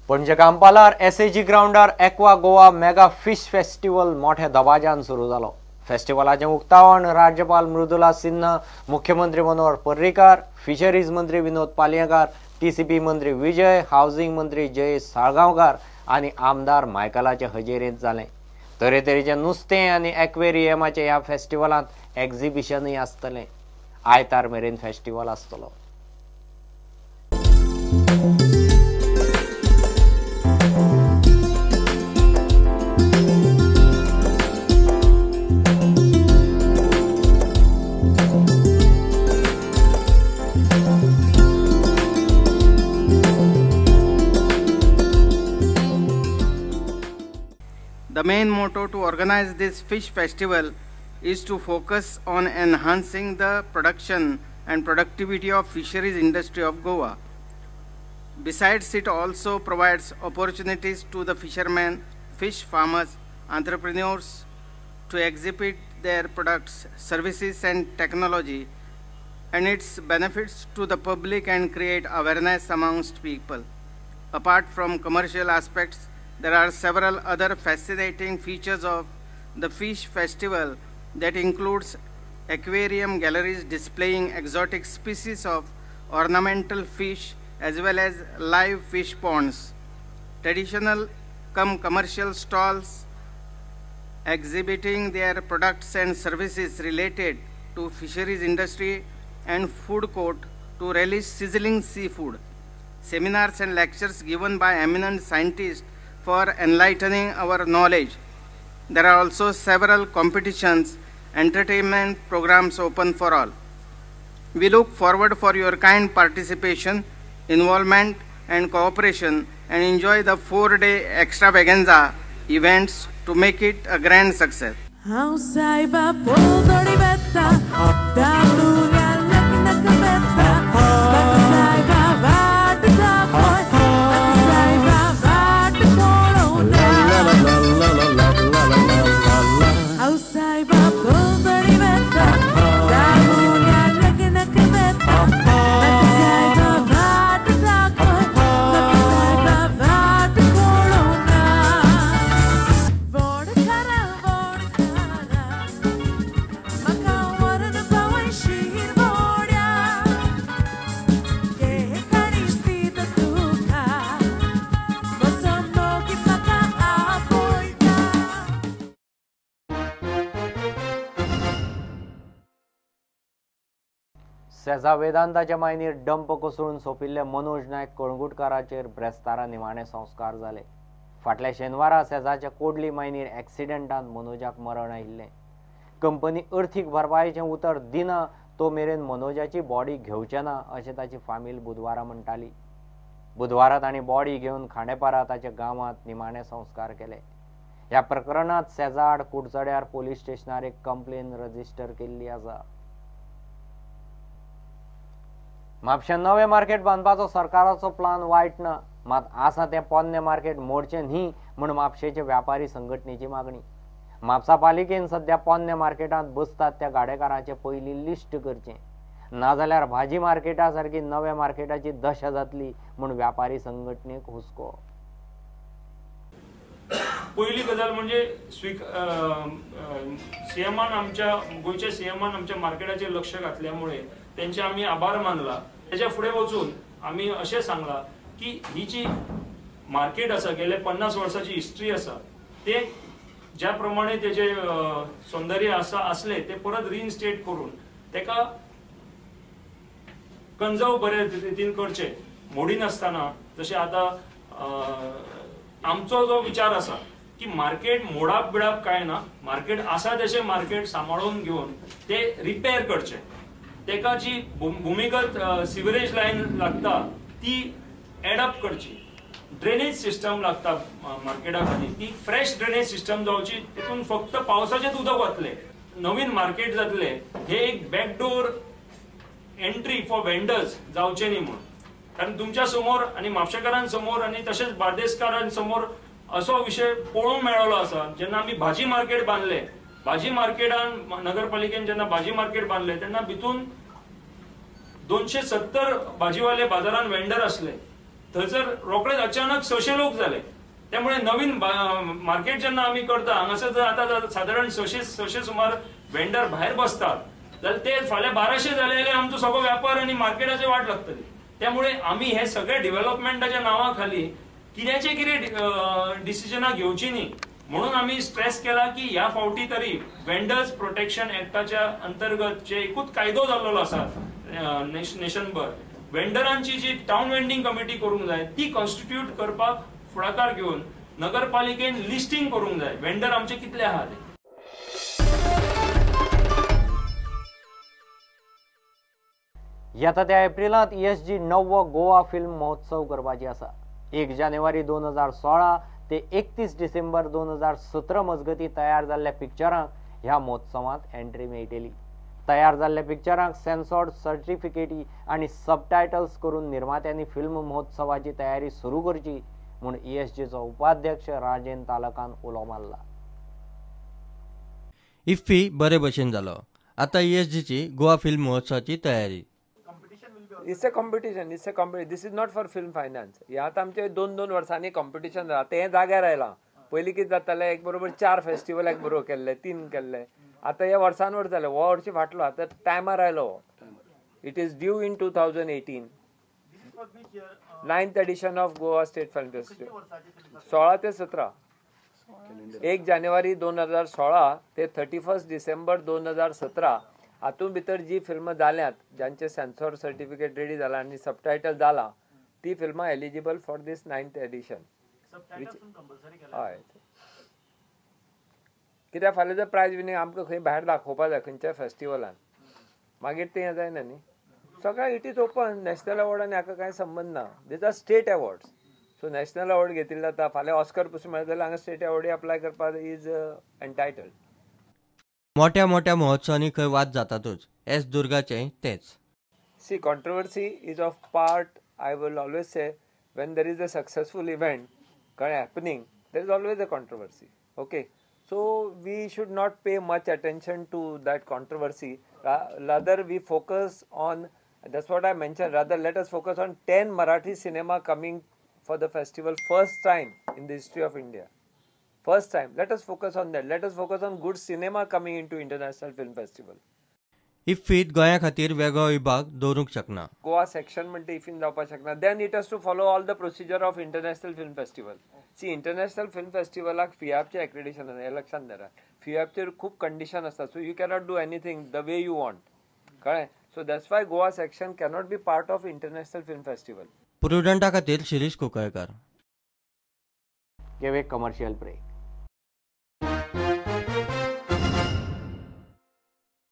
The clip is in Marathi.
पणजे कांपालार एसएजी ग्राउंडार aqua Goa mega fish festival मोठ्या दबाज्यान सुरू जालो। फेस्टिवलाचे उक्तावण राज्यपाल मृदुला सिन्हा, मुख्यमंत्री मनोहर पर्रीकार, फिशरीज मंत्री विनोद पालयेकार, टीसीपी मंत्री विजय, हाऊसिंग मंत्री जयेश साळगांवकार आणि आमदार मायकलाचे हजेरीत जाले। तरेतरेचे नुस्तें आणि एक्वेरियमाचे ह्या फेस्टिवलांत एक्झिबिशनय आसतले। आयतार मेरेन फेस्टिवल आसतलो। The main motto to organize this fish festival is to focus on enhancing the production and productivity of fisheries industry of Goa. Besides, it also provides opportunities to the fishermen, fish farmers, entrepreneurs to exhibit their products, services and technology and its benefits to the public and create awareness amongst people. Apart from commercial aspects, there are several other fascinating features of the fish festival that includes aquarium galleries displaying exotic species of ornamental fish as well as live fish ponds, traditional commercial stalls exhibiting their products and services related to fisheries industry, and food court to relish sizzling seafood, seminars and lectures given by eminent scientists for enlightening our knowledge. There are also several competitions, entertainment programs open for all. We look forward for your kind participation, involvement and cooperation, and enjoy the 4-day extravaganza events to make it a grand success. सेजा वेदांताच्या मायनीर डंप कोसळून सोपिल्ले मनोज नायक कळंगुटकाराचेर ब्रेस्तारा निमाणे संस्कार जाले। फाटल्या शेनवारा सेजाच्या कोडली मायनीर एक्सिडेंटांत मनोजाक मरण आयिल्लें। कंपनी अर्थीक भरपायेचें उतर दिना तो मेरेन मनोजाची बॉडी घेवचे ना अशें ताची फामील बुधवारा म्हणटाली। बुधवारा तांणी बॉडी घेवन खांडेपारा ताच्या गांवांत निमाणे संस्कार केले। ह्या प्रकरणांत सेजाड कुडचड्यार पोलीस स्टेशनार एक कंप्लेन रजिस्टर केल्ली आसा। म्हापशें नवें मार्केट बांदपाचो सरकाराचो प्लान वायट ना, मात आसा तें पोन्नें मार्केट मोडचें न्ही म्हूण म्हापशेचे व्यापारी संघटनेची मागणी। म्हापसा पालिकेन सध्या पोन्नें मार्केटांत बसतात त्या गाडेकारांचें पयलीं लिस्ट करचें, नाजाल्यार भाजी मार्केटा सारकी नव्या मार्केटाची दशा जातली म्हूण व्यापारी संघटनेक हुस्को। पहिली गजाल म्हणजे सीएमान आमच्या गोयच्या सीएमान आमच्या मार्केटाचेर लक्ष घातल्यामुळे त्यांचे आम्ही आभार मानला। त्याच्या पुढे वचून आम्ही असे सांगला की ही जी मार्केट आसा गेले 50 वर्षाची हिस्ट्री आसा ते ज्या प्रमाणे त्याचे सौंदर्य असले ते परत रिइन्स्टेट करून तेका कंजर्व बरे रितीन करचे, मोडी नसताना। जसे आता आमचो जो विचार असा की मार्केट मोडाप बिडाप काय ना, मार्केट असा तसे मार्केट सांभाळून घेऊन ते रिपेअर करचे। तेका जी भूमिगत सिवरेज लाईन लागता ती एडअप करची, ड्रेनेज सिस्टम लागता मार्केटा खातीर ती फ्रेश ड्रेनेज सिस्टम जावची, तितून फक्त पावसाचेच उदक वतले, नवीन मार्केट जातले। हे एक बॅकडोर एंट्री फॉर वेंडर्स जावचे न्ही म्हणून, कारण तुमच्या समोर आणि म्हापशेकारांसमोर आणि तसेच बार्देसकारांसमोर असो विषय पळोवंक मेळलो आसा। जेन्ना आमी भाजी मार्केट बांदले, भाजी मार्केटान नगरपालिकेन जेन्ना भाजी मार्केट बांदले तेन्ना भितून 270 भाजीवाले बाजारान वेंडर असले, थंयसर रोखडेच अचानक 600 लोक जाले. त्यामुळे नवीन मार्केट जेन्ना आमी करता हांगासर जर आतां सादारण 600 सुमार वेंडर भायर बसतात जाल्यार ते फाल्यां 1200 जाले जाल्यार आमचो सगळो व्यापार आनी मार्केटाची वाट लागतली. त्यामुळे आमी हे सगळे डेव्हलपमेंटाच्या नांवा खाली कितें डिसिजनां घेवची न्ही म्हणून आमी स्ट्रेस केला की ह्या फावटी तरी वेंडर्स प्रोटेक्शन एक्टाच्या अंतर्गत जे एकूच कायदो जाल्लो आसा नेशनभर वेंडरांची जी टाउन वेंडिंग कमिटी करूंक जाय ती कॉन्स्टिट्यूट करपाक फुडाकार घेवन नगरपालिकेन लिस्टिंग करूंक जाय वेंडर आमचे कितले आहात ते. येता त्या एप्रिलांत ESG 9वो गोवा फिल्म महोत्सव करपाची आसा. 1 जानेवारी 2016 ते 31 डिसेंबर 2017 मजगती तयार जाल्ल्या पिक्चरांक ह्या महोत्सवांत एंट्री मेळटली. तयार जाल्ल्या पिक्चरांक सेन्सॉर्ड सर्टिफिकेटी आनी सबटायटल्स करून निर्मात्यांनी फिल्म महोत्सवाची तयारी सुरू करची म्हूण ESGचो उपाध्यक्ष राजेन तालकान उलो मारला. इफ्फी बरे भशेन जालो. आतां ESGची गोवा फिल्म महोत्सवाची तयारी. It's a competition. This is not for film finance. ह्या आतां आमचे 2-2 वर्सांनी कॉम्पिटिशन जाता तें जाग्यार आयलां. पयलीं कितें जातालें एक बरोबर 4 फेस्टिवल एक बरोबर केल्ले 3 केल्ले. आतां हे वर्सान वर जालें हो वर्ष फाटलो आतां टायमार आयलो. It is due in 2018. 9th edition of Goa State Film Festival. 16 ते 17. 1 जानेवारी 2016 ते 31 डिसेंबर 2017 हातूंत भितर जी फिल्म जाल्यात जांचे सेन्सॉर सर्टिफिकेट रेडी जाला आनी सबटायटल जाला ती फिल्मां eligible for this 9th edition. हय कित्याक फाल्यां जर प्रायज विनींग आमकां खंय भायर दाखोवपा जाय खंयच्या फेस्टिवलान मागीर तें हें जायना न्ही. सगळें it is open. National award आनी हाका कांय संबंद ना. These are state awards. So national award घेतिल्लो जाता फाल्यां ऑस्कर पसून मेळत जाल्यार हांगा स्टेट अवॉर्डूय अप्लाय करपाक इज एंटायटल्ड. मोठ्या मोठ्या महोत्सवांनी खंय वाद जातातूच. एस दुर्गाचें तेच. See, controversy is of part, I will always say, when there is a successful event happening, there is always a controversy. Okay? So, we should not pay much attention to that controversy. Rather, we focus on, that's what I mentioned, rather let us focus on 10 Marathi cinema coming for the festival first time in the history of India. First time. Let us focus on that. Let us focus on good cinema coming into International Film Festival. इफ्फीत गोंया खातीर वेगळो विभाग दवरूंक शकना. गोवा सेक्शन म्हणटा इफ्फीन जावपाक शकना. Then it has to follow all the procedure of international film festival. See international film फेस्टिवलाक फियापचें एक्रेडिशन आसा. हे लक्षांत धरा. फियापचेर खूब कंडिशन आसता. So you cannot do anything the way you want. कळ्ळें. So that's why Goa section cannot be part of international film festival. प्रुडंटा खातीर Shirish Kunkalkar. give a commercial break.